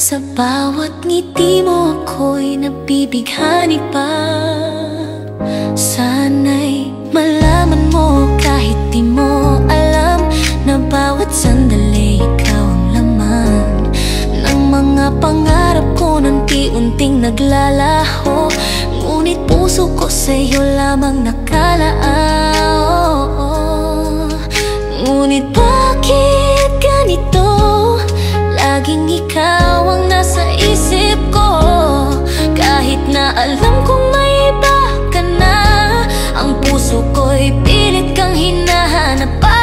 Sa bawat ngiti mo ako'y nabibighani pa. Sana'y malaman mo kahit di mo alam na bawat sandali ikaw ang laman ng mga pangarap ko unti-unting naglalaho. Ngunit puso ko sa'yo lamang nakalaaw. Ngunit bakit ganito? Laging ikaw ang nasa isip ko. Kahit na alam kong may iba ka na, ang puso ko'y pilit kang hinahanap pa.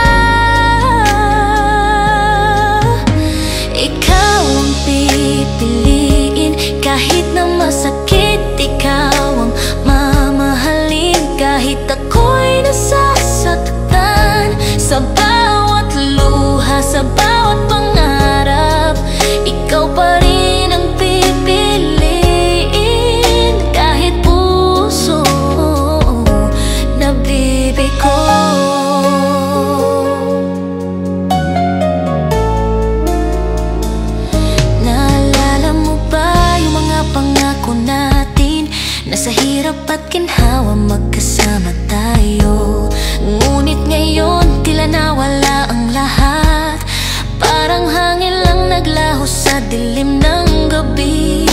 Ikaw ang pipiliin kahit na masakit. Ikaw ang mamahalin kahit ako'y nasasaktan. Sa bawat luha, sa bawat pangarap, ikaw pa rin ang pipiliin. Kahit puso nabibigo. Naalala mo ba yung mga pangako natin? Nasa hirap at ginhawa magkasama tayo. Ngunit ngayon tila nawala ang lahat. Parang hangin lang naglaho sa dilim ng gabi.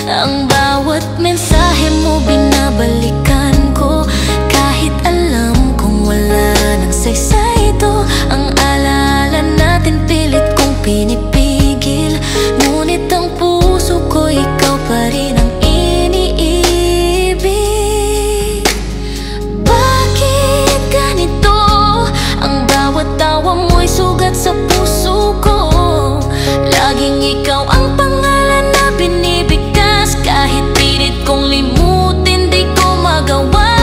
Ang bawat mensahe mo binabalikan ko, kahit alam kong wala nang saysay ito. Ang alaala natin pilit kong pinipigil. Ngunit ang puso ko ikaw pa rin ang iniibig. Bakit ganito? Ang bawat tawa mo'y sugat sa puso ko. Laging ikaw ang pangalan na binibigkas. Kahit pilit kong limutin, di ko magawa.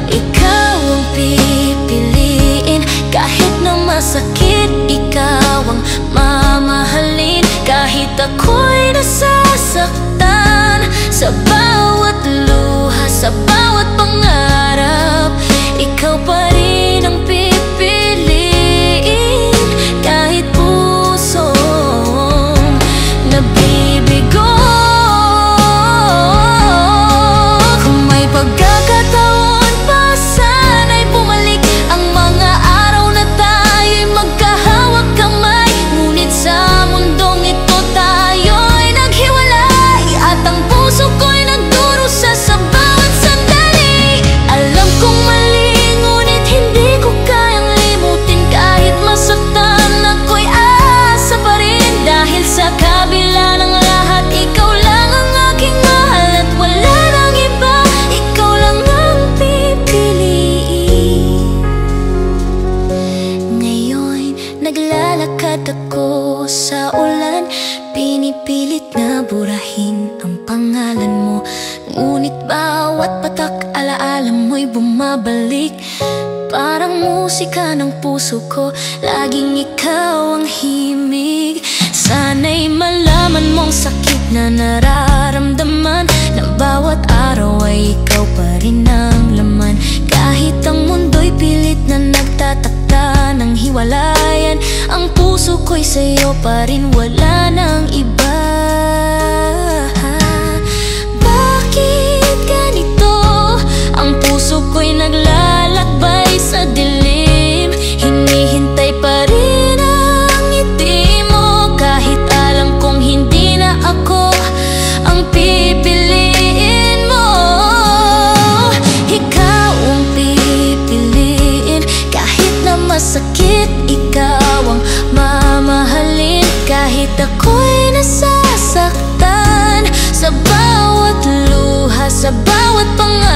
Ikaw ang pipiliin kahit na masakit. Ikaw ang mamahalin kahit ako'y nasasaktan. Sa bawat luha, sa bawat pangarap, ikaw pa rin ang pipiliin. Kahit pusong nabibigo. Kung may pagkakataon pa, sana'y bumalik ang mga araw na tayo'y magkahawak kamay. Ngunit sa mundong ito tayo'y naghiwalay, at ang puso ko'y nagdurusa sa bawat sandali. Alam kong mali, ngunit hindi ko kayang limutin. Kahit masaktan ako'y asa pa rin. Dahil sa kabila ng lahat, ikaw lang ang aking mahal. At wala nang iba, ikaw lang ang pipiliin. Ngayon naglalakad ako sa ulan, pinipilit na burahin ang pangalan mo. Ngunit bawat patak alaala mo'y bumabalik. Parang musika ng puso ko, laging ikaw ang himig. Sana'y malaman mong sakit na nararamdaman, na bawat araw ay ikaw pa rin ang laman. Kahit ang mundo'y pilit na nagtatakda ng hiwalayan, ang puso ko'y sa'yo pa rin, wala nang iba. Bakit ganito? Ang puso ko'y naglalakbay sa dilim. Hinihintay pa rin ang ngiti mo, kahit alam kong hindi na ako ang pipiliin mo. Ikaw ang pipiliin kahit na masakit. Ikaw ang mamahalin kahit ako'y nasasaktan. Sa bawat luha, sa bawat pangarap,